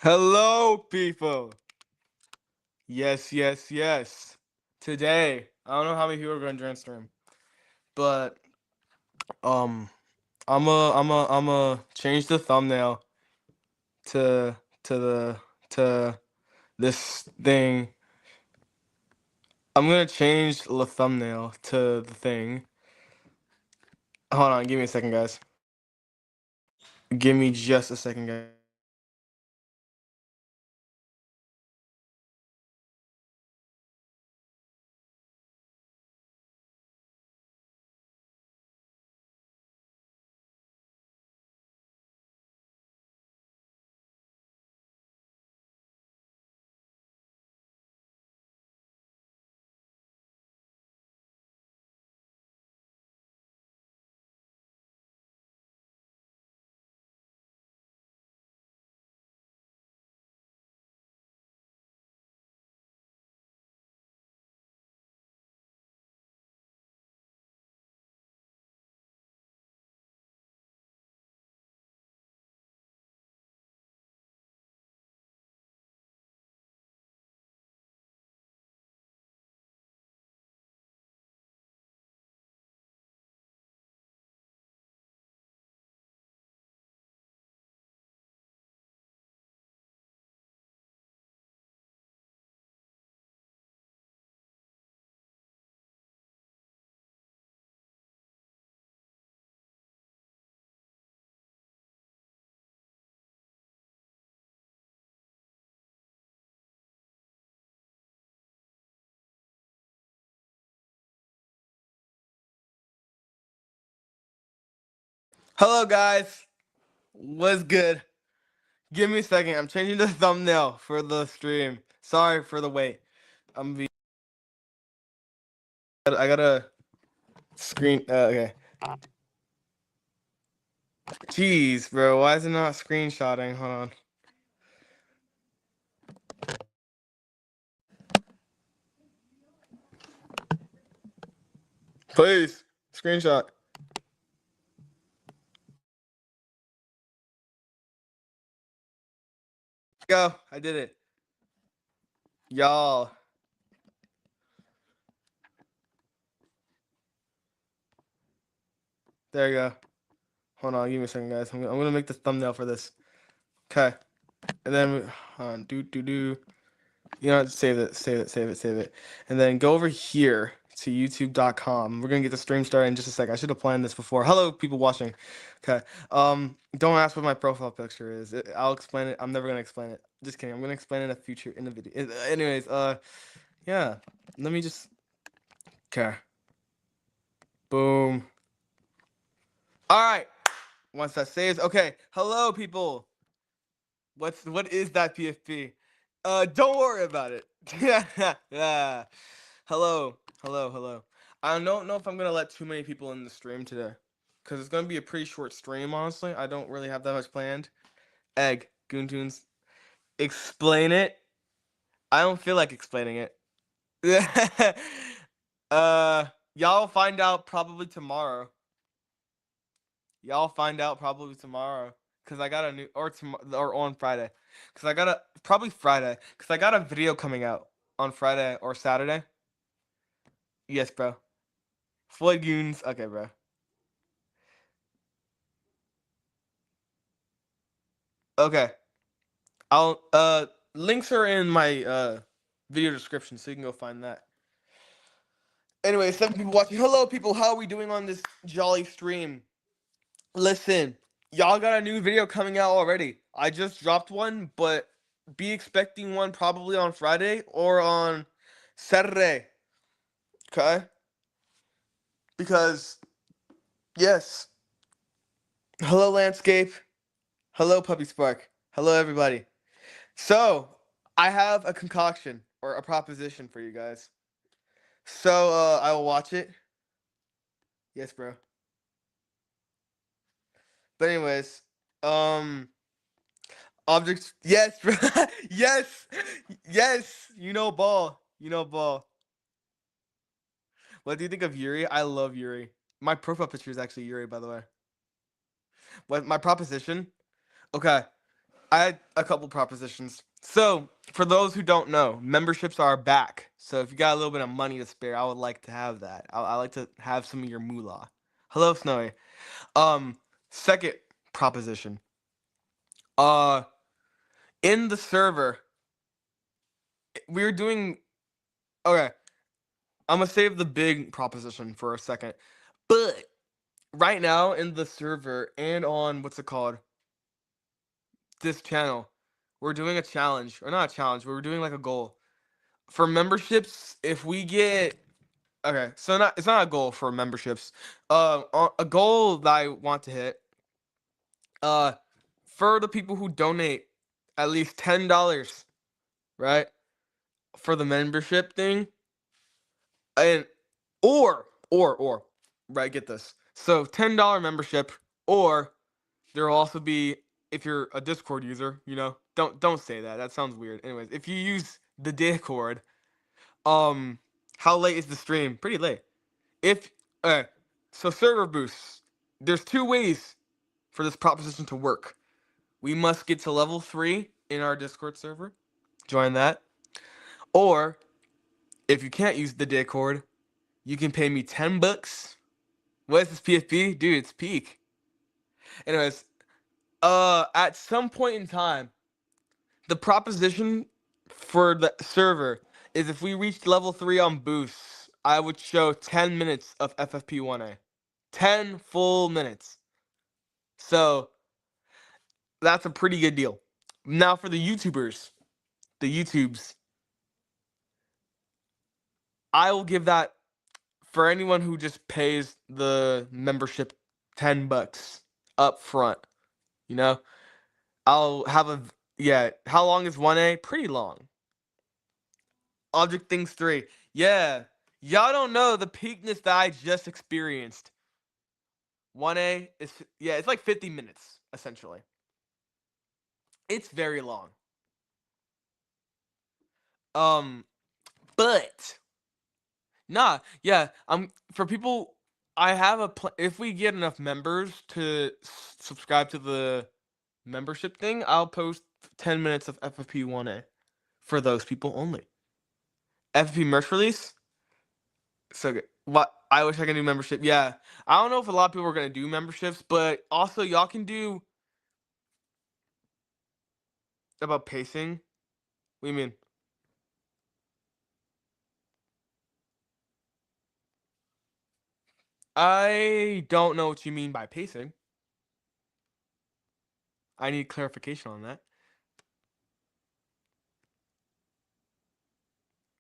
Hello, people. Yes, yes, yes. Today, I don't know how many people are going to join stream, but um, I'm a change the thumbnail to to this thing. I'm gonna change the thumbnail to the thing. Hold on, give me a second, guys. Give me just a second, guys. Hello, guys. What's good? Give me a second. I'm changing the thumbnail for the stream. Sorry for the wait. I gotta screen. Okay. Jeez, bro. Why is it not screenshotting? Hold on. Please. Screenshot. Go. I did it. Y'all. There you go. Hold on. Give me a second, guys. I'm gonna make the thumbnail for this. Okay. And then, do. You know, save it. And then go over here to youtube.com. We're gonna get the stream started in just a sec. I should have planned this before. Hello, people watching. Okay. Don't ask what my profile picture is. I'll explain it. I'm never gonna explain it. Just kidding. I'm gonna explain it in the video. Anyways, yeah. Let me just. Okay. Boom. All right. Once that saves. Okay. Hello, people. What is that PFP? Don't worry about it. Yeah. Hello. I don't know if I'm gonna let too many people in the stream today, cause it's gonna be a pretty short stream. Honestly, I don't really have that much planned. Egg Goontoons, explain it. I don't feel like explaining it. Y'all find out probably tomorrow. Y'all find out probably tomorrow, cause I got a new or on Friday, cause I got a probably Friday, cause I got a video coming out on Friday or Saturday. Yes, bro. Floyd Goons. Okay, bro. Okay. I'll links are in my video description, so you can go find that. Anyway, 7 people watching. Hello, people. How are we doing on this jolly stream? Listen, y'all got a new video coming out already. I just dropped one, but be expecting one probably on Friday or on Saturday. Okay? Because yes. Hello, landscape. Hello, Puppy Spark. Hello, everybody. So, I have a concoction or a proposition for you guys. So, I will watch it. Yes, bro. But anyways, um, objects. Yes, bro. Yes, yes. You know, ball. You know, ball. What do you think of Yuri? I love Yuri. My profile picture is actually Yuri, by the way. What my proposition? Okay. I had a couple propositions. So, for those who don't know, memberships are back. So, if you got a little bit of money to spare, I would like to have that. I like to have some of your moolah. Hello, Snowy. Um, Second proposition. Uh, in the server, we're doing. Okay, I'm gonna save the big proposition for a second. But right now in the server and on what's it called? This channel, we're doing a challenge, or not a challenge, but we're doing like a goal for memberships. If we get okay, so not it's not a goal for memberships. A goal that I want to hit. Uh, for the people who donate at least $10, right, for the membership thing, and or right, get this. So $10 membership, or there will also be, if you're a Discord user, don't say that. That sounds weird. Anyways, if you use the Discord, how late is the stream? Pretty late. If so server boosts. There's two ways for this proposition to work. We must get to level 3 in our Discord server. Join that. Or if you can't use the Discord, you can pay me $10. What is this PFP? Dude, it's peak. Anyways, at some point in time, the proposition for the server is if we reach level 3 on boosts, I would show 10 minutes of FFP1A. 10 full minutes. So that's a pretty good deal. Now for the YouTubers, the YouTubes, I will give that for anyone who just pays the membership $10 up front. I'll have a yeah. How long is 1A? Pretty long. Object Things 3. Yeah. Y'all don't know the peakness that I just experienced. 1A is, yeah, it's like 50 minutes, essentially. It's very long. But nah, yeah, for people, I have if we get enough members to subscribe to the membership thing, I'll post 10 minutes of FFP 1A for those people only. FFP merch release? So good. What, I wish I could do membership. Yeah. I don't know if a lot of people are gonna do memberships, but also y'all can do about pacing. What do you mean? I don't know what you mean by pacing. I need clarification on that.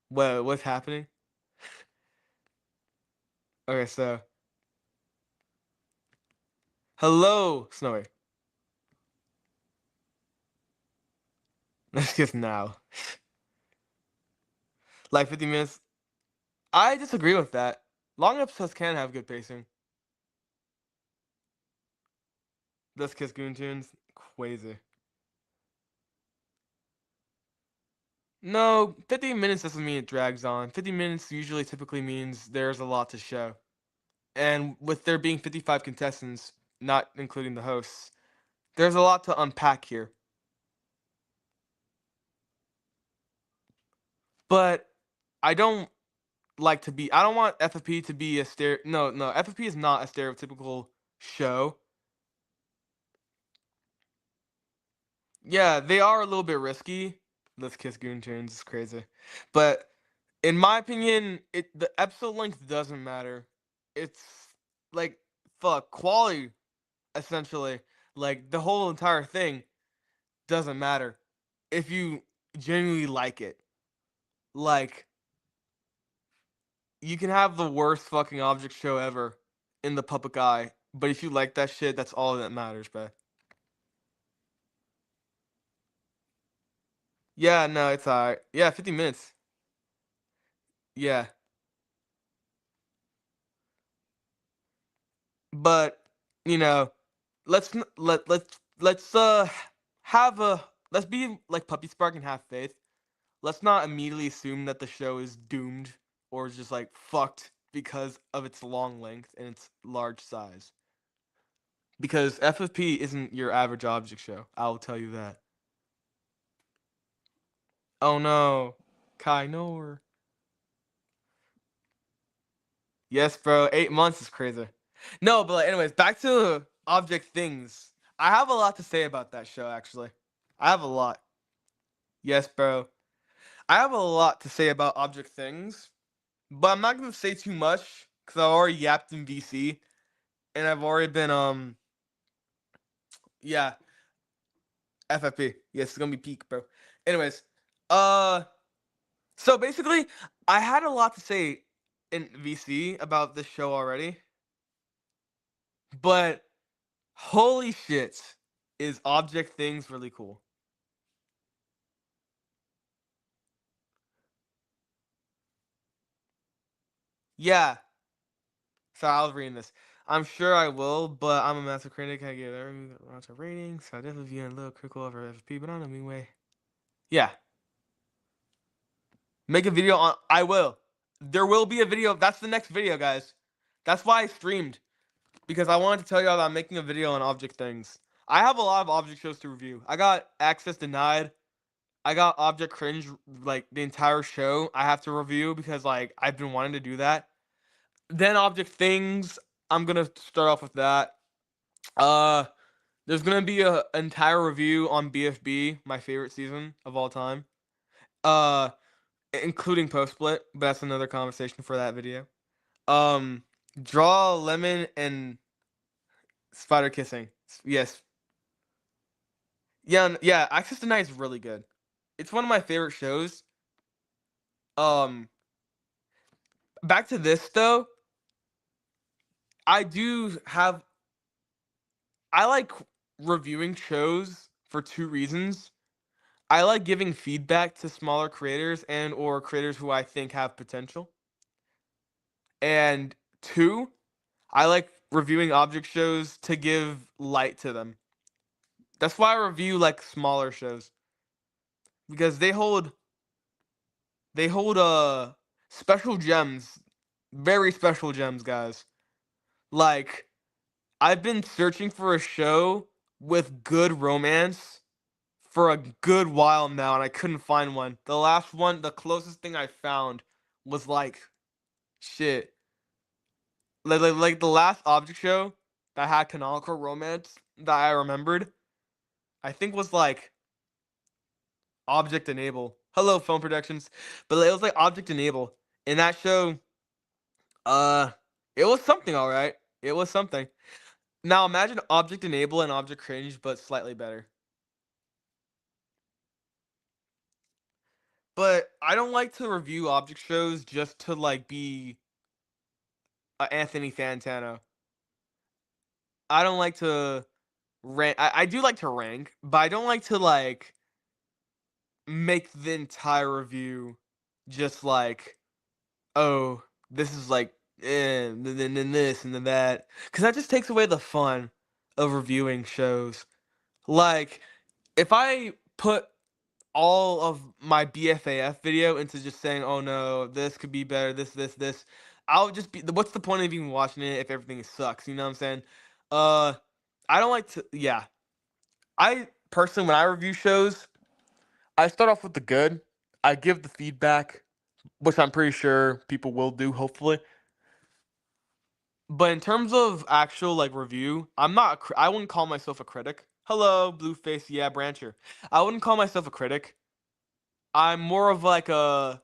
What's happening? Okay, so hello, Snowy. Let's just now. Like 50 minutes. I disagree with that. Long episodes can have good pacing. Let's Kiss Goon Tunes. Crazy. No, 50 minutes doesn't mean it drags on. 50 minutes usually typically means there's a lot to show. And with there being 55 contestants, not including the hosts, there's a lot to unpack here. But I don't I don't want FFP to be no, FFP is not a stereotypical show. Yeah, they are a little bit risky. Let's Kiss Goon Tunes is crazy. But in my opinion, the episode length doesn't matter. It's like quality, essentially. Like the whole entire thing doesn't matter if you genuinely like it. Like, you can have the worst fucking object show ever in the public eye, but if you like that shit, that's all that matters, bro. Yeah, no, it's alright. Yeah, 50 minutes. Yeah. But, you know, let's have a let's be like Puppy Spark and have faith. Let's not immediately assume that the show is doomed or just like fucked because of its long length and its large size. Because FFP isn't your average object show. I'll tell you that. Oh no. Kai Nor. Yes, bro. 8 months is crazy. No, but like, anyways, back to Object Things. I have a lot to say about that show, actually. I have a lot. Yes, bro. I have a lot to say about Object Things, but I'm not gonna say too much because I've already yapped in VC, and I've already been yeah, FFP. Yes, it's gonna be peak, bro. Anyways, uh, so basically, I had a lot to say in VC about this show already, but holy shit, is Object Things really cool? Yeah. So I was reading this. I'm sure I will, but I'm a master critic. I give every lots of ratings. So I definitely view a little critical over FFP, but not in a mean way. Yeah. Make a video on. I will. There will be a video. That's the next video, guys. That's why I streamed. Because I wanted to tell y'all that I'm making a video on Object Things. I have a lot of object shows to review. I got Access Denied. I got Object Cringe, like the entire show. I have to review because like I've been wanting to do that. Then Object Things. I'm gonna start off with that. Uh, there's gonna be a entire review on BFB, my favorite season of all time. Uh, including post split, but that's another conversation for that video. Um, Draw Lemon and Spider Kissing. Yes. Yeah, yeah, Access to Night is really good. It's one of my favorite shows. Um, back to this though. I do have I like reviewing shows for two reasons. I like giving feedback to smaller creators and or creators who I think have potential. And two, I like reviewing object shows to give light to them. That's why I review like smaller shows because they hold special gems, very special gems, guys. Like I've been searching for a show with good romance for a good while now and I couldn't find one. The last one, the closest thing I found was like shit. Like the last object show that had canonical romance that I remembered, I think was like Object Enable. Hello, Film Productions. But it was like Object Enable. In that show, uh, it was something, all right. It was something. Now imagine Object Enable and Object Cringe, but slightly better. But I don't like to review object shows just to like be Anthony Fantano. I don't like to rank. I do like to rank, but I don't like to like make the entire review just like, oh, this is like, then this and then that, because that just takes away the fun of reviewing shows. Like, if I put all of my BFAF video into just saying, oh no, this could be better, this, I'll just be, what's the point of even watching it if everything sucks? You know what I'm saying? Uh, I don't like to, yeah. I personally, when I review shows, I start off with the good. I give the feedback, which I'm pretty sure people will do, hopefully. But in terms of actual like review, I wouldn't call myself a critic. Hello, Blueface, yeah, Brancher. I wouldn't call myself a critic. I'm more of like a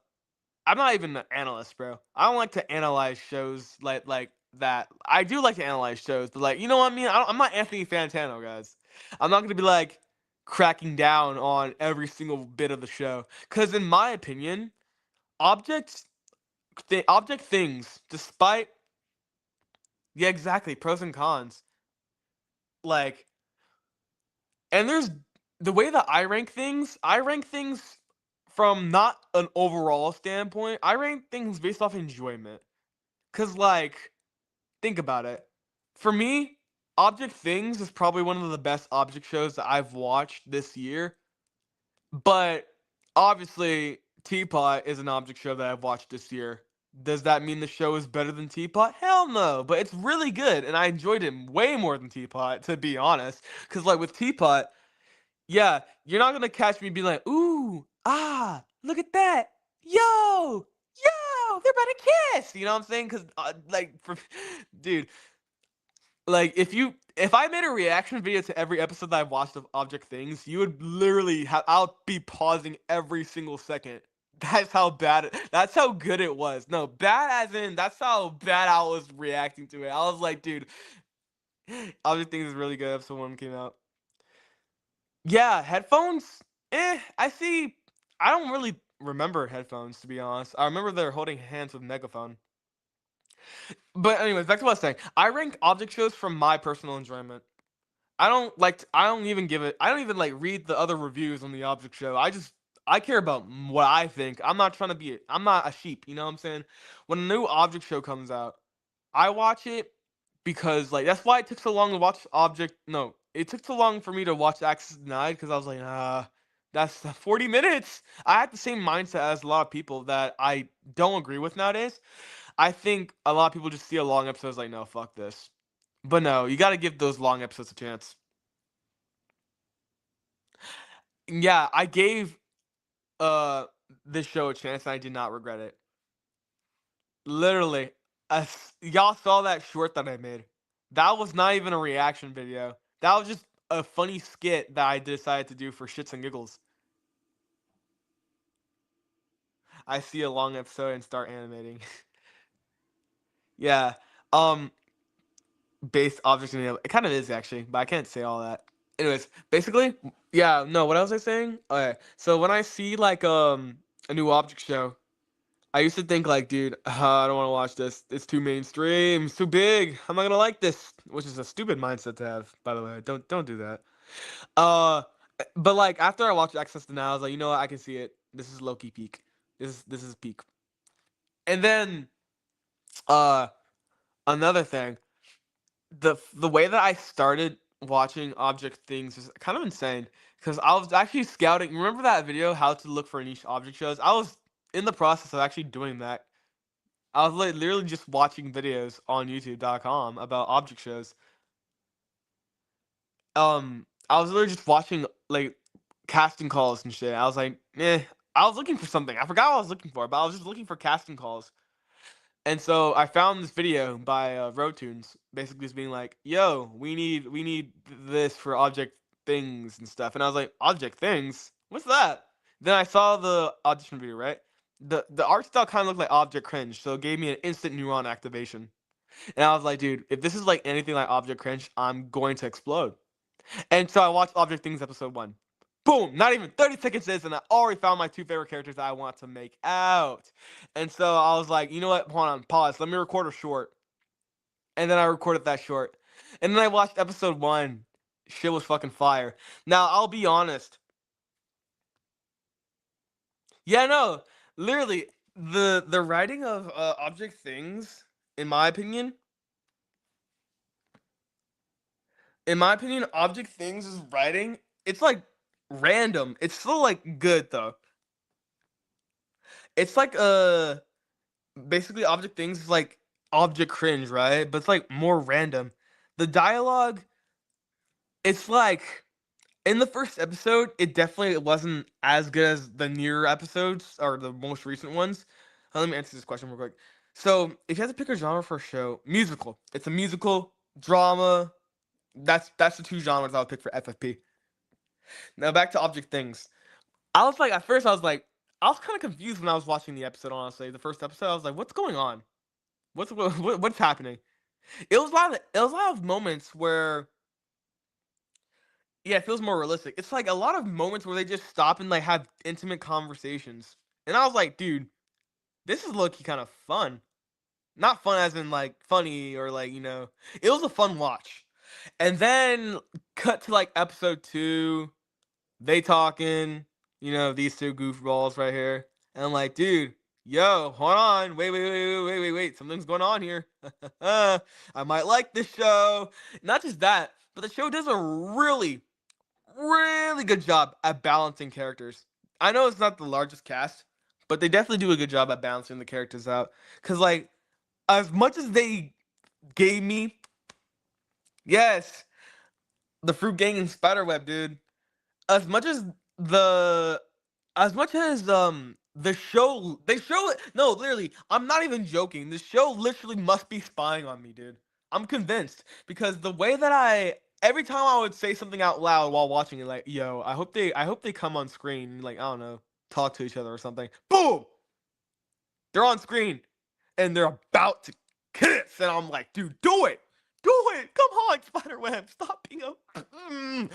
I'm not even an analyst, bro. I don't like to analyze shows like that. I do like to analyze shows, but like, you know what I mean? I'm not Anthony Fantano, guys. I'm not gonna be like cracking down on every single bit of the show, because in my opinion, object things, despite yeah, exactly, pros and cons. Like, and there's the way that I rank things. I rank things from not an overall standpoint. I rank things based off enjoyment. Cause like, think about it. For me, Object Things is probably one of the best object shows that I've watched this year. But obviously, Teapot is an object show that I've watched this year. Does that mean the show is better than Teapot? Hell no, but it's really good, and I enjoyed it way more than Teapot, to be honest. Because, like, with Teapot, yeah, you're not gonna catch me being like, ooh, ah, look at that, yo, they're about to kiss. You know what I'm saying? Because like, dude, like if I made a reaction video to every episode that I've watched of Object Things, you would literally have I'll be pausing every single second. That's how bad that's how good it was. No, bad as in that's how bad I was reacting to it. I was like, dude, Object Things is really good. Episode 1 came out. Yeah, headphones? I see. I don't really remember headphones, to be honest. I remember they're holding hands with Megaphone. But anyways, back to what I was saying. I rank object shows from my personal enjoyment. I don't even give it. I don't even like read the other reviews on the object show. I care about what I think. I'm not trying to be. I'm not a sheep. You know what I'm saying? When a new object show comes out, I watch it because like that's why it took so long to watch Object. No, it took so long for me to watch Access Denied because I was like, that's 40 minutes. I had the same mindset as a lot of people that I don't agree with nowadays. I think a lot of people just see a long episode as like, no, fuck this. But no, you got to give those long episodes a chance. Yeah, I gave uh this show a chance and I did not regret it. Literally, y'all saw that short that I made. That was not even a reaction video. That was just a funny skit that I decided to do for shits and giggles. I see a long episode and start animating. Yeah. Um Based objects in the it kind of is actually, but I can't say all that. Anyways, basically, yeah, no, what else was I saying? Okay. So when I see like a new object show, I used to think like, dude, I don't want to watch this. It's too mainstream. It's too big. I'm not gonna like this, which is a stupid mindset to have, by the way. Don't do that. Uh, but like after I watched Access to Now, I was like, you know what? I can see it. This is low key peak. This is peak. And then uh, another thing, the way that I started watching Object Things was kind of insane because I was actually scouting. Remember that video, how to look for niche object shows? I was in the process of actually doing that. I was like literally just watching videos on YouTube.com about object shows. I was literally just watching like casting calls and shit. I was like, eh. I was looking for something. I forgot what I was looking for, but I was just looking for casting calls. And so I found this video by Roadtunes, basically just being like, "Yo, we need this for Object Things and stuff." And I was like, "Object Things? What's that?" Then I saw the audition video, right? The art style kind of looked like Object Cringe, so it gave me an instant neuron activation. And I was like, dude, if this is like anything like Object Cringe, I'm going to explode. And so I watched Object Things episode 1. Boom! Not even 30 seconds in, and I already found my two favorite characters that I want to make out. And so I was like, you know what? Hold on, pause. Let me record a short. And then I recorded that short. And then I watched episode 1. Shit was fucking fire. Now, I'll be honest. Yeah, no. Literally, the writing of Object Things, in my opinion, Object Things is writing, it's like random. It's still like good though. It's like basically Object Things is like Object Cringe, right? But it's like more random. The dialogue, it's like in the first episode, it definitely wasn't as good as the nearer episodes or the most recent ones. Let me answer this question real quick. So, if you had to pick a genre for a show, musical. It's a musical, drama. That's the two genres I would pick for FFP. Now back to Object Things. I was like, at first, I was kind of confused when I was watching the episode. Honestly, the first episode, I was like, "What's going on? What's happening?" It was a lot of moments where, yeah, it feels more realistic. It's like a lot of moments where they just stop and like have intimate conversations, and I was like, "Dude, this is low key kind of fun. Not fun as in like funny or like it was a fun watch." And then cut to like episode 2. They talking, these two goofballs right here. And I'm like, dude, yo, hold on. Wait. Something's going on here. I might like this show. Not just that, but the show does a really, really good job at balancing characters. I know it's not the largest cast, but they definitely do a good job at balancing the characters out. Because, like, as much as they gave me, yes, the Fruit Gang and Spiderweb, dude. As much as the as much as the show they show it, no, literally, I'm not even joking. The show literally must be spying on me, dude. I'm convinced because the way that every time I would say something out loud while watching it, like, yo, I hope they come on screen, like, I don't know, talk to each other or something. Boom! They're on screen and they're about to kiss, and I'm like, dude, do it! Do it! Come on, Spiderweb, stop being a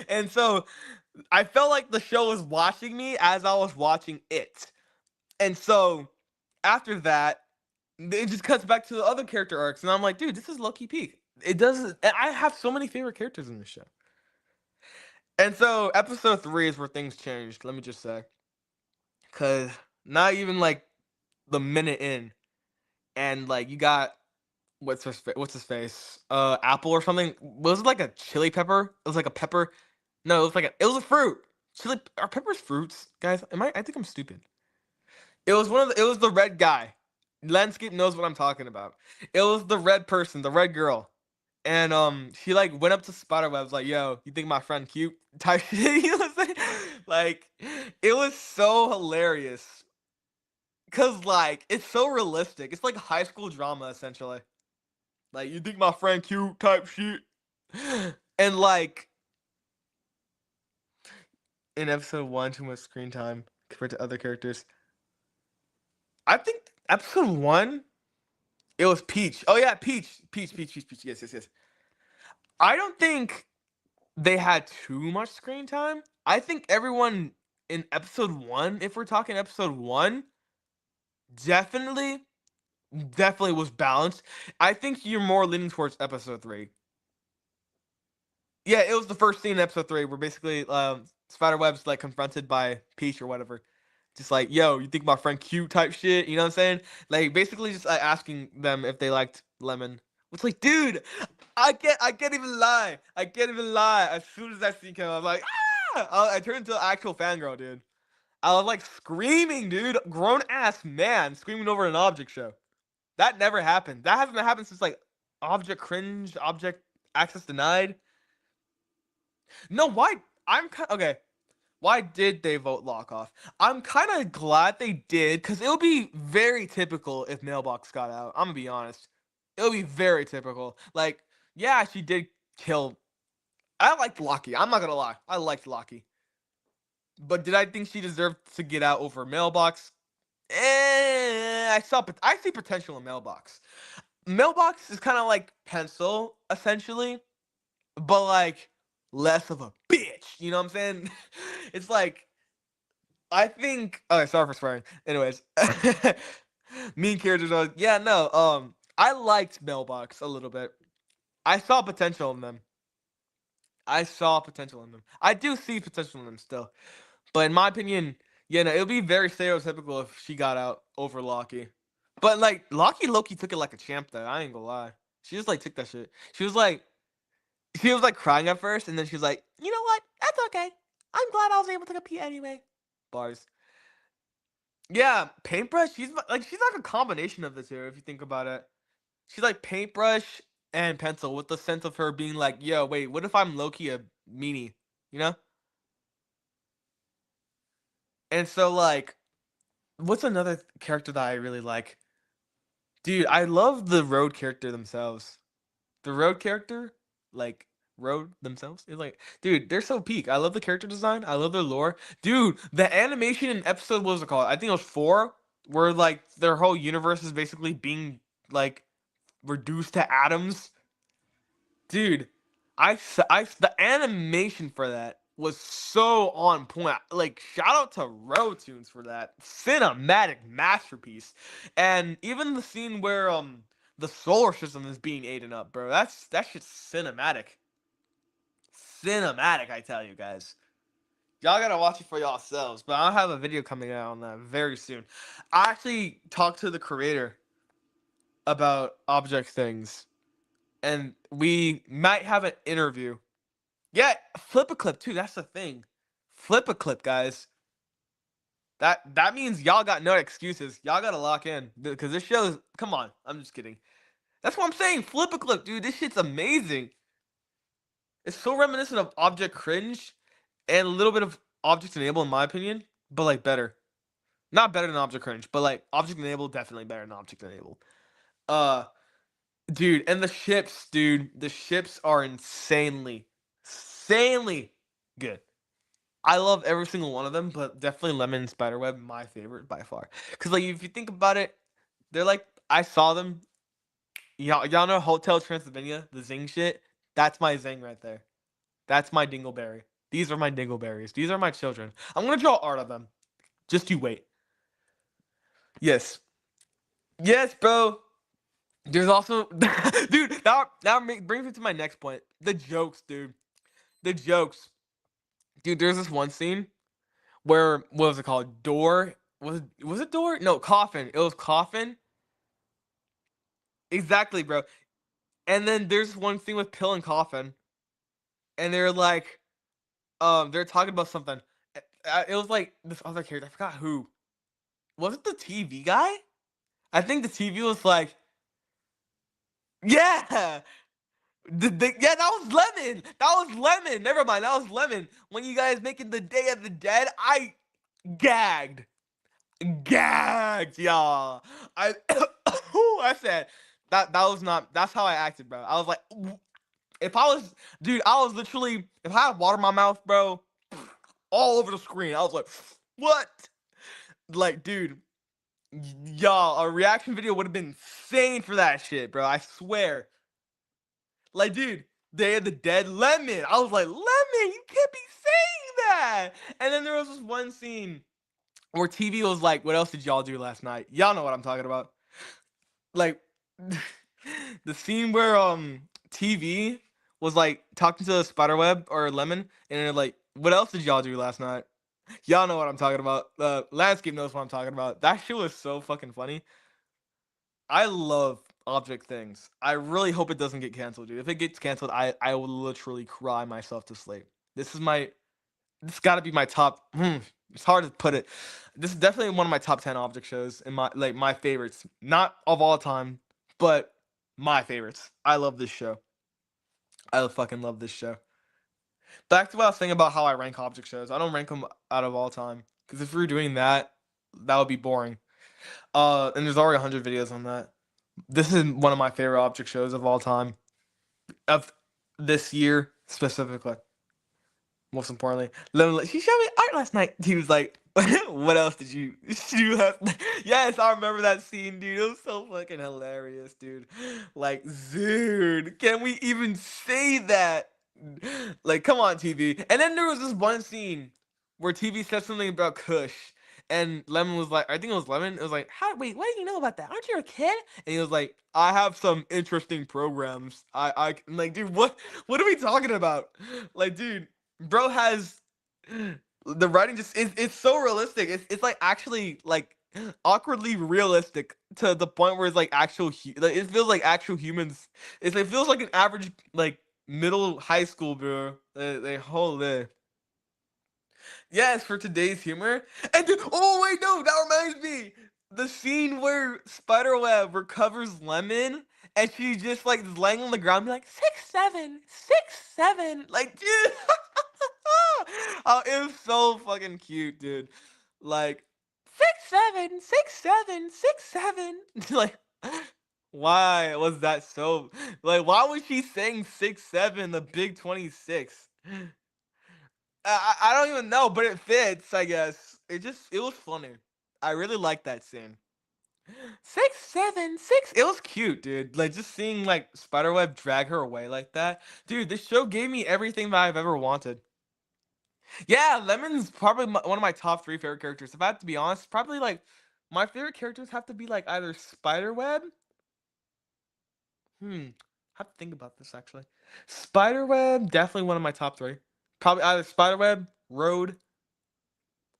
and so I felt like the show was watching me as I was watching it. And so after that, it just cuts back to the other character arcs, and I'm like, dude, this is low-key peak. It doesn't. And I have so many favorite characters in this show. And so episode 3 is where things changed. Let me just say, because not even like the minute in, and like you got what's his face, Apple or something. Was it like a chili pepper? It was like a pepper. No, it was a fruit. Chili are peppers fruits, guys? I think I'm stupid. It was the red guy. Landscape knows what I'm talking about. It was the red person, the red girl. And she like went up to Spiderweb's like, yo, you think my friend cute? Type shit, you know what I'm saying? Like, it was so hilarious. Cause like it's so realistic. It's like high school drama essentially. Like, you think my friend cute type shit. And like in episode 1, too much screen time compared to other characters. I think episode 1, it was Peach. Oh yeah, Peach. Peach. Yes. I don't think they had too much screen time. I think everyone in episode 1, if we're talking episode 1, definitely was balanced. I think you're more leaning towards episode 3. Yeah, it was the first scene in episode 3 where basically Spiderweb's like confronted by Peach or whatever. Just like, yo, you think my friend cute type shit, you know what I'm saying? Like, basically just asking them if they liked Lemon. It's like, dude, I can't even lie. I can't even lie. As soon as that scene came out, I'm like, ah! I turned into an actual fangirl, dude. I was like screaming, dude. Grown ass man screaming over an object show. That never happened. That hasn't happened since like object cringe, object access denied. No, why? Okay. Why did they vote lock off? I'm kind of glad they did, because it would be very typical if Mailbox got out. I'm gonna be honest. It would be very typical. Like, yeah, she did kill. I liked Lockie. I'm not gonna lie. I liked Lockie. But did I think she deserved to get out over Mailbox? I see potential in Mailbox. Mailbox is kind of like Pencil, essentially, but like less of a bitch. You know what I'm saying? It's like, I think. Okay, sorry for swearing. Anyways, mean characters are. Yeah, no. I liked Mailbox a little bit. I saw potential in them. I do see potential in them still, but in my opinion, yeah, no, it would be very stereotypical if she got out over Lockie. But like Lockie Loki took it like a champ though. I ain't gonna lie. She just like took that shit. She was like crying at first, and then she was like, you know what? That's okay. I'm glad I was able to compete anyway. Bars. Yeah, Paintbrush. She's like a combination of the two if you think about it. She's like Paintbrush and Pencil with the sense of her being like, yo, wait, what if I'm Loki a meanie? You know? And so like, what's another character that I really like? Dude, I love the Road character themselves. The Road character, like Road themselves, is like, dude, they're so peak. I love the character design. I love their lore. Dude, the animation in episode, what was it called? I think it was 4, where like their whole universe is basically being like reduced to atoms. Dude, the animation for that was so on point. Like, shout out to Rotunes for that cinematic masterpiece. And even the scene where the solar system is being eaten up, bro. That shit's cinematic. Cinematic, I tell you guys. Y'all gotta watch it for yourselves. But I'll have a video coming out on that very soon. I actually talked to the creator about object things, and we might have an interview. Yeah, flip a clip too. That's the thing. Flip a clip, guys. That means y'all got no excuses. Y'all gotta lock in because this show. Come on, I'm just kidding. That's what I'm saying. Flip a clip, dude. This shit's amazing. It's so reminiscent of Object Cringe and a little bit of Object Enable, in my opinion. but like better. Not better than Object Cringe, but like Object Enabled definitely better than Object Enabled. Uh, dude, and the ships, dude, the ships are insanely good. I love every single one of them, but definitely Lemon and Spiderweb my favorite by far. Cause like if you think about it, they're like I saw them. Y'all know Hotel Transylvania, the Zing shit. That's my Zing right there. That's my Dingleberry. These are my Dingleberries. These are my children. I'm gonna draw art of them. Just you wait. Yes, yes, bro. There's also, dude. Brings me to my next point. The jokes, dude. The jokes, dude. There's this one scene where what was it called? Door was it door? No, coffin. It was coffin. Exactly, bro. And then there's one scene with pill and coffin, and they're like, they're talking about something. It was like this other character. I forgot who. Was it the TV guy? I think the TV was like, yeah. Yeah, that was Lemon. That was Lemon. Never mind, that was Lemon. When you guys making the Day of the Dead, I gagged, gagged, y'all. I, I said that was not. That's how I acted, bro. I was like, if I was, dude, I was literally, if I had water in my mouth, bro, all over the screen. I was like, what? Like, dude, y'all, a reaction video would have been insane for that shit, bro. I swear. Like, dude, Day of the Dead, Lemon. I was like, Lemon, you can't be saying that. And then there was this one scene where TV was like, what else did y'all do last night? Y'all know what I'm talking about. Like, the scene where TV was like talking to Spiderweb or Lemon, and they're like, what else did y'all do last night? Y'all know what I'm talking about. Landscape knows what I'm talking about. That shit was so fucking funny. I love object things. I really hope it doesn't get canceled, dude. If it gets canceled, I will literally cry myself to sleep. This is my this got to be my top. It's hard to put it. This is definitely one of my top 10 object shows in my like my favorites. Not of all time, but my favorites. I love this show. I fucking love this show. Back to what I was saying about how I rank object shows. I don't rank them out of all time because if we were doing that, that would be boring. And there's already 100 videos on that. This is one of my favorite object shows of all time, of this year specifically. Most importantly, she showed me art last night. He was like, "What else did you do last night?" Yes, I remember that scene, dude. It was so fucking hilarious, dude. Like, dude, can we even say that? Like, come on, TV. And then there was this one scene where TV said something about Kush, and Lemon was like, I think it was Lemon. It was like, "How? Wait, what do you know about that? Aren't you a kid?" And he was like, "I have some interesting programs. I'm like, dude, what are we talking about? Like, dude." Bro has the writing just it's so realistic. It's like actually like awkwardly realistic to the point where it's like like, it feels like actual humans. It feels like an average like middle high school bro. They hold it. Yes, for today's humor. And oh wait, no, that reminds me. The scene where Spiderweb recovers Lemon and she just like is laying on the ground, be like 6'7", 6'7", like dude. Oh, it was so fucking cute, dude. Like 6'7", 6'7", 6'7". Like, why was that so? Like, why was she saying 6'7", the big 26? I don't even know, but it fits, I guess. It was funny. I really liked that scene. 6'7", 6. It was cute, dude. Like just seeing like Spiderweb drag her away like that, dude. This show gave me everything that I've ever wanted. Yeah, Lemon's probably one of my top three favorite characters. If I have to be honest, probably like my favorite characters have to be like either Spiderweb. I have to think about this actually. Spiderweb, definitely one of my top three. Probably either Spiderweb, Road,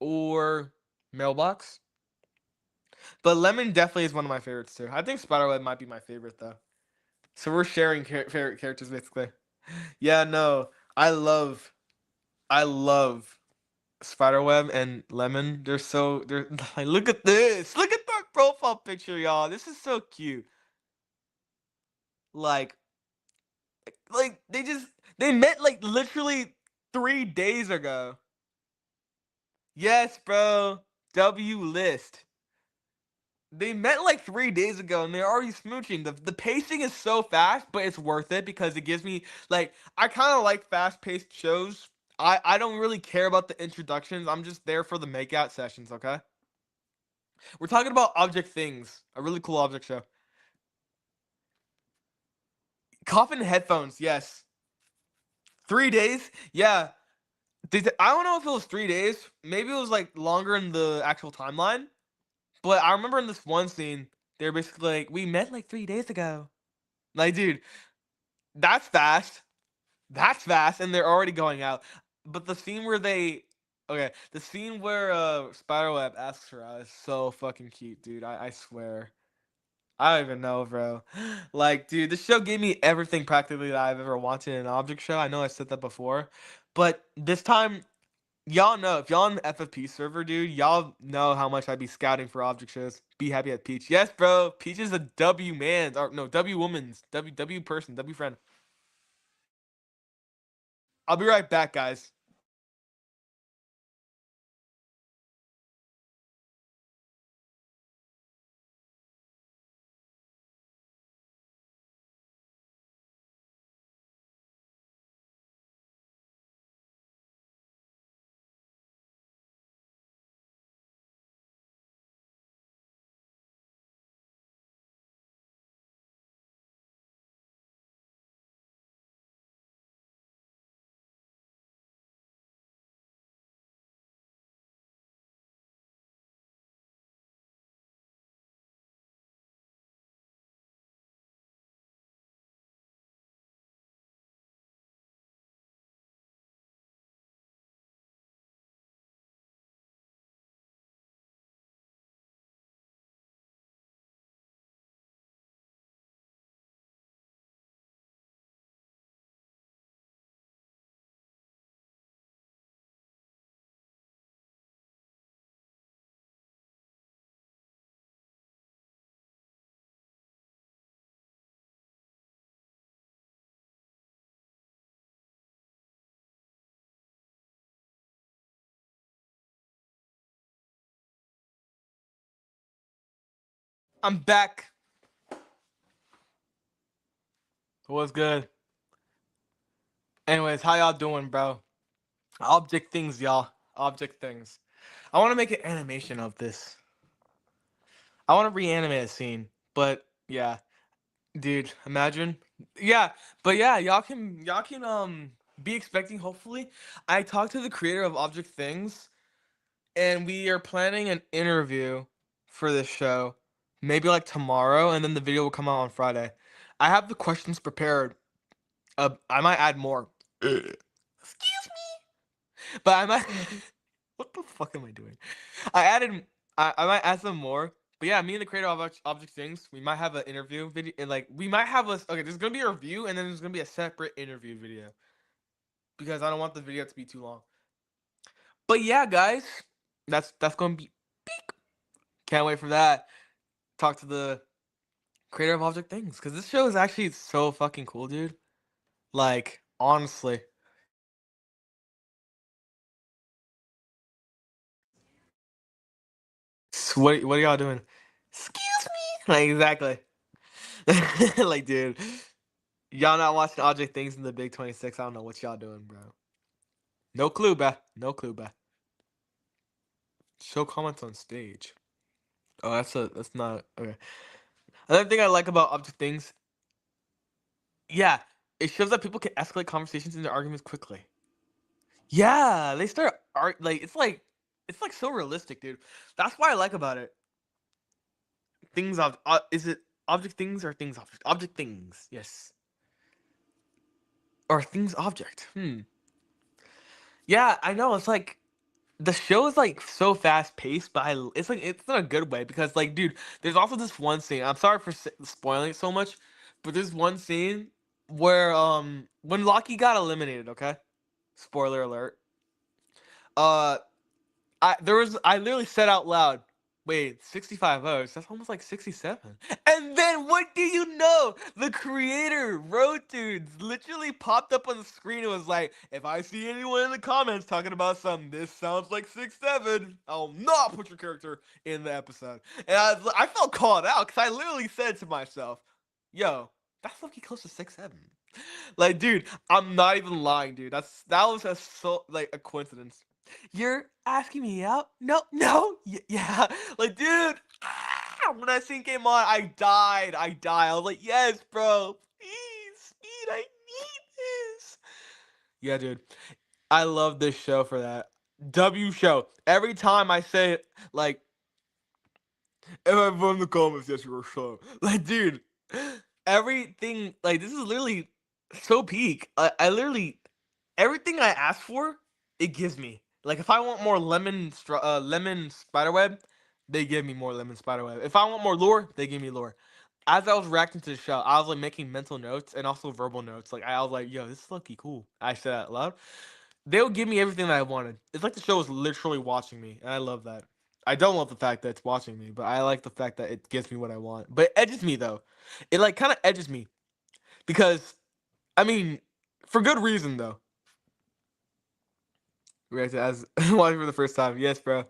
or Mailbox. But Lemon definitely is one of my favorites too. I think Spiderweb might be my favorite though. So we're sharing favorite characters basically. Yeah, no, I love Spiderweb and Lemon. They're like, look at this. Look at their profile picture, y'all. This is so cute. Like, like they met like literally 3 days ago. Yes, bro. W list. They met like 3 days ago and they're already smooching. The pacing is so fast, but it's worth it because it gives me like I kind of like fast paced shows. I don't really care about the introductions. I'm just there for the makeout sessions. Okay. We're talking about Object Things, a really cool object show. Coffin headphones, yes. 3 days, yeah. I don't know if it was 3 days. Maybe it was like longer in the actual timeline. But I remember in this one scene, they're basically like, "We met like 3 days ago." Like, dude, that's fast. That's fast, and they're already going out. But the scene where Spiderweb asks her out is so fucking cute, dude. I swear. I don't even know, bro. Like, dude, this show gave me everything practically that I've ever wanted in an object show. I know I said that before, but this time, y'all know if y'all on the FFP server, dude, y'all know how much I'd be scouting for object shows. Be happy at Peach. Yes, bro. Peach is a W man, or no, W woman's, W person, W friend. I'll be right back, guys. I'm back. What's good? Anyways, how y'all doing, bro? Object things, y'all. Object things. I want to make an animation of this. I want to reanimate a scene, but yeah. Dude, imagine. Yeah, but yeah, y'all can be expecting hopefully. I talked to the creator of Object Things and we are planning an interview for this show. Maybe like tomorrow and then the video will come out on Friday. I have the questions prepared. I might add more. Excuse me. But I might what the fuck am I doing? I added I might add some more. But yeah, me and the creator of Object Things, we might have an interview video and like we might have a okay, there's gonna be a review and then there's gonna be a separate interview video. Because I don't want the video to be too long. But yeah, guys, that's gonna be can't wait for that. Talk to the creator of Object Things. Cause this show is actually so fucking cool, dude. Like, honestly. What are y'all doing? Excuse me. Like exactly. Like, dude. Y'all not watching Object Things in the Big 26. I don't know what y'all doing, bro. No clue, bruh. No clue, bruh. Show comments on stage. Oh, that's not okay. Another thing I like about Object Things, yeah, it shows that people can escalate conversations into arguments quickly. Yeah, they start art like it's like so realistic, dude. That's what I like about it. Things of is it object things or things object? Object things, yes. Or things object. Yeah, I know. It's like the show is like so fast paced, but it's like it's in a good way because like, dude, there's also this one scene. I'm sorry for spoiling it so much, but there's one scene where when Loki got eliminated. Okay, spoiler alert. Uh, I literally said out loud. Wait, 65 votes. That's almost like 67. And then what do you know? The creator, Rotunes, literally popped up on the screen and was like, if I see anyone in the comments talking about something, this sounds like 6-7, I'll not put your character in the episode. And I felt called out because I literally said to myself, yo, that's looking close to 6-7. Like, dude, I'm not even lying, dude. That was like a coincidence. You're asking me out? No, no, yeah. Like, dude, when that scene came on, I died. I was like, yes, bro, please, speed, I need this. Yeah, dude, I love this show for that. W show. Every time I say it, like, if I put in the comments, yes, you're slow. Like, dude, everything, like, this is literally so peak. I literally, everything I ask for, it gives me. Like, if I want more lemon spiderweb, they give me more lemon spiderweb. If I want more lore, they give me lore. As I was reacting to the show, I was like making mental notes and also verbal notes. Like, I was like, yo, this is lucky cool. I said that out loud. They'll give me everything that I wanted. It's like the show is literally watching me, and I love that. I don't love the fact that it's watching me, but I like the fact that it gives me what I want. But it edges me though. It like kind of edges me because I mean, for good reason though. Reacted as watching for the first time. Yes, bro.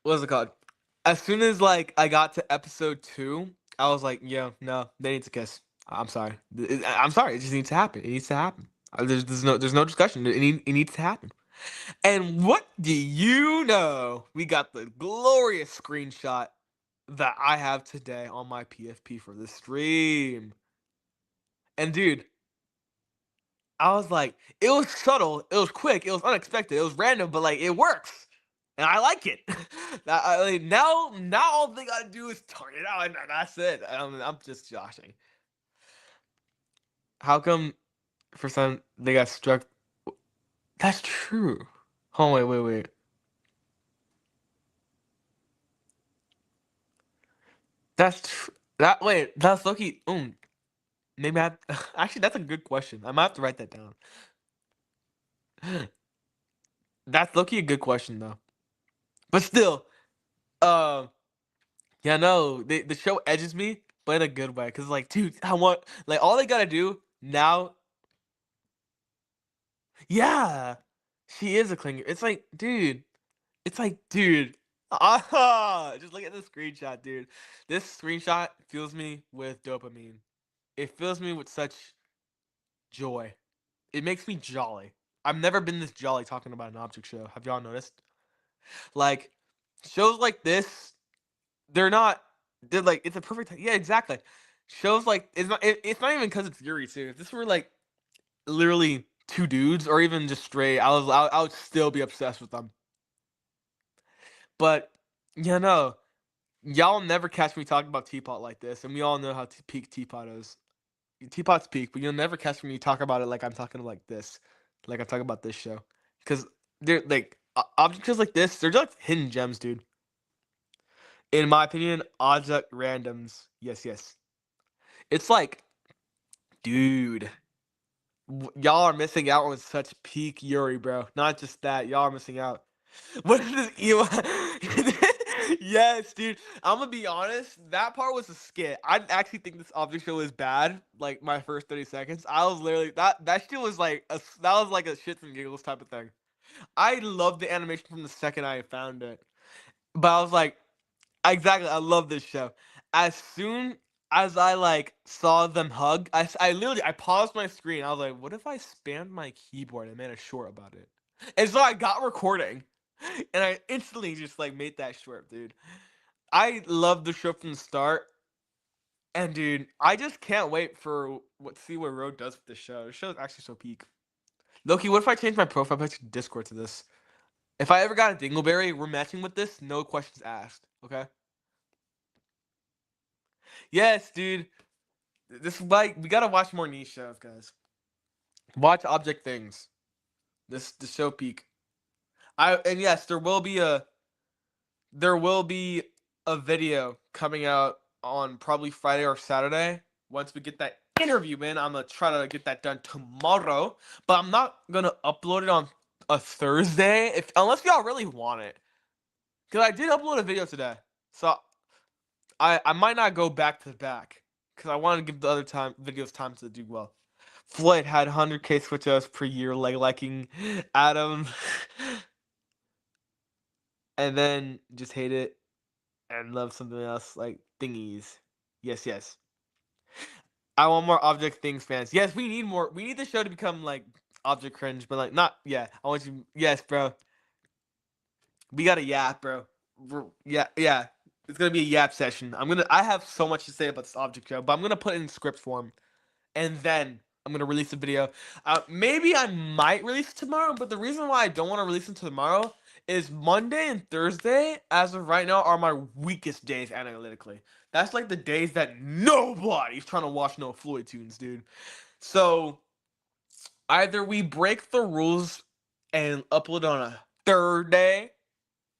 What's it called? As soon as like I got to episode 2, I was like, yo, no, they need to kiss. I'm sorry. I'm sorry. It just needs to happen. It needs to happen. There's no discussion. It needs to happen. And what do you know? We got the glorious screenshot that I have today on my PFP for the stream. And dude, I was like, it was subtle, it was quick, it was unexpected, it was random, but like it works. And I like it. Now all they gotta do is turn it out, and that's it. I'm just joshing. How come for some they got struck? That's true. Oh wait. That's that wait, that's lucky. Maybe I actually that's a good question. I might have to write that down. That's lucky a good question though. But still, uh, yeah, no, the show edges me, but in a good way. Cause like, dude, I want like all they gotta do now. Yeah, she is a clinger. It's like, dude, just look at the screenshot, dude. This screenshot fills me with dopamine. It fills me with such joy. It makes me jolly. I've never been this jolly talking about an object show. Have y'all noticed? Like, shows like this, they're not. They're like it's a perfect. Yeah, exactly. Shows like it's not even because it's Yuri too. If this were like literally two dudes or even just straight, I would still be obsessed with them. But you know, y'all never catch me talking about Teapot like this, and we all know how peak Teapot is. Teapot's peak, but you'll never catch me talk about it like I'm talking like this, like I'm talking about this show, because they're like objects like this. They're just like hidden gems, dude. In my opinion, object randoms. Yes. It's like, dude, y'all are missing out on such peak Yuri, bro. Not just that, y'all are missing out. What is this Ewa? Yes, dude. I'm gonna be honest. That part was a skit. I actually think this object show is bad. Like my first 30 seconds, I was literally that shit was like that was like a shits and giggles type of thing. I loved the animation from the second I found it, but I was like, exactly. I love this show. As soon as I like saw them hug, I literally I paused my screen. I was like, what if I spammed my keyboard and made a short about it? And so I got recording, and I instantly just like made that short, dude. I love the show from the start, and dude, I just can't wait for see what Road does with the show. The show is actually so peak. Loki, what if I change my profile picture to Discord to this? If I ever got a Dingleberry, we're matching with this, no questions asked. Okay. Yes, dude. This like we gotta watch more niche shows, guys. Watch Object Things. The show peak. And yes, there will be a video coming out on probably Friday or Saturday. Once we get that interview in, I'm gonna try to get that done tomorrow. But I'm not gonna upload it on a Thursday unless y'all really want it. Because I did upload a video today. So I might not go back to back. Because I want to give the other videos time to do well. Floyd had 100K switch ups per year, like liking Adam. And then just hate it and love something else like thingies. Yes, yes. I want more object things fans. Yes, we need more. We need the show to become like object cringe, but like not. Yeah, I want you. Yes, bro. We got a yap, bro. Yeah, yeah. It's gonna be a yap session. I have so much to say about this object show, but I'm gonna put it in script form, and then I'm gonna release a video. Maybe I might release it tomorrow, but the reason why I don't want to release it tomorrow is Monday and Thursday, as of right now, are my weakest days analytically. That's like the days that nobody's trying to watch no Floyd tunes, dude. So either we break the rules and upload on a third day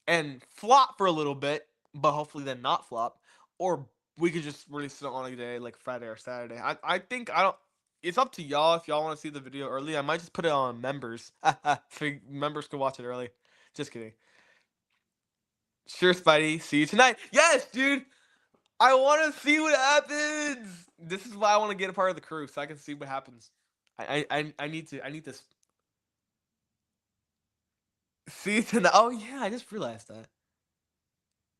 and flop for a little bit, but hopefully then not flop, or we could just release it on a day like Friday or Saturday. I think I don't. It's up to y'all if y'all want to see the video early. I might just put it on members, so members can watch it early. Just kidding. Sure, Spidey. See you tonight. Yes, dude. I want to see what happens. This is why I want to get a part of the crew so I can see what happens. I need to. I need this. See you tonight. Oh yeah, I just realized that.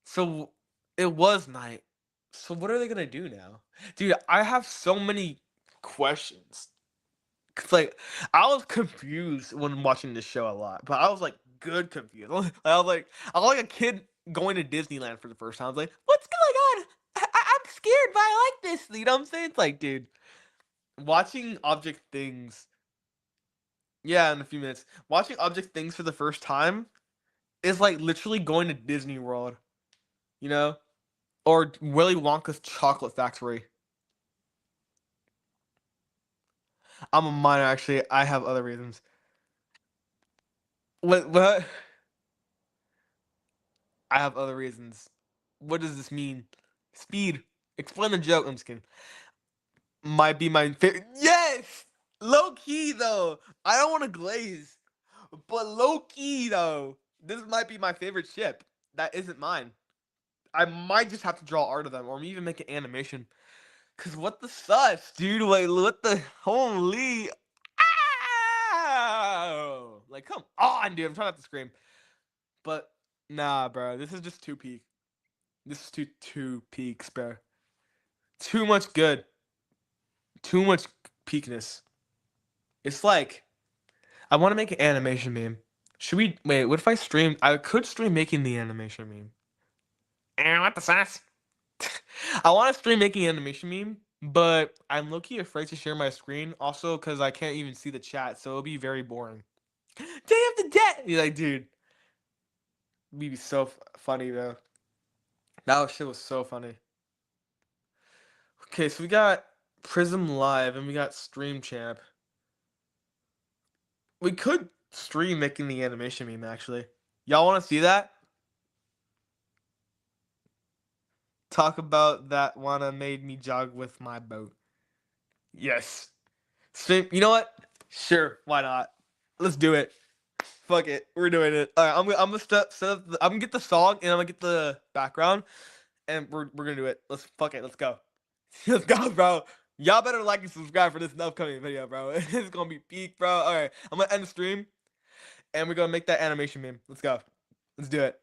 So it was night. So what are they gonna do now, dude? I have so many questions. Cause like I was confused when watching this show a lot, but I was like good confused. I was like a kid going to Disneyland for the first time. I was like, what's going on? I'm scared, but I like this. You know what I'm saying? It's like, dude, watching object things. Yeah, in a few minutes, watching object things for the first time is like literally going to Disney World. You know, or Willy Wonka's Chocolate Factory. I'm a minor, actually. I have other reasons. What? I have other reasons. What does this mean? Speed. Explain the joke. I'm just kidding. Might be my favorite. Yes! Low key, though. I don't want to glaze. But low key, though. This might be my favorite ship. That isn't mine. I might just have to draw art of them or even make an animation. Cause what the sus, dude? Wait, what the holy? Ow! Like, come on, dude. I'm trying not to scream. But nah, bro. This is just too peak. This is too peaks, bro. Too much good. Too much peakness. It's like I want to make an animation meme. Should we wait? What if I stream? I could stream making the animation meme. What the sass? I want to stream making animation meme, but I'm low-key afraid to share my screen. Also, because I can't even see the chat, so it'll be very boring. Day of the Dead. You're like, dude, it'd be so funny though. That shit was so funny. Okay, so we got Prism Live and we got Stream Champ. We could stream making the animation meme actually. Y'all want to see that? Talk about that wanna made me jog with my boat. Yes. Stream. You know what? Sure. Why not? Let's do it. Fuck it. We're doing it. All right. I'm gonna set up. I'm gonna get the song and I'm gonna get the background, and we're gonna do it. Let's fuck it. Let's go. Let's go, bro. Y'all better like and subscribe for this upcoming video, bro. It's gonna be peak, bro. All right. I'm gonna end the stream, and we're gonna make that animation meme. Let's go. Let's do it.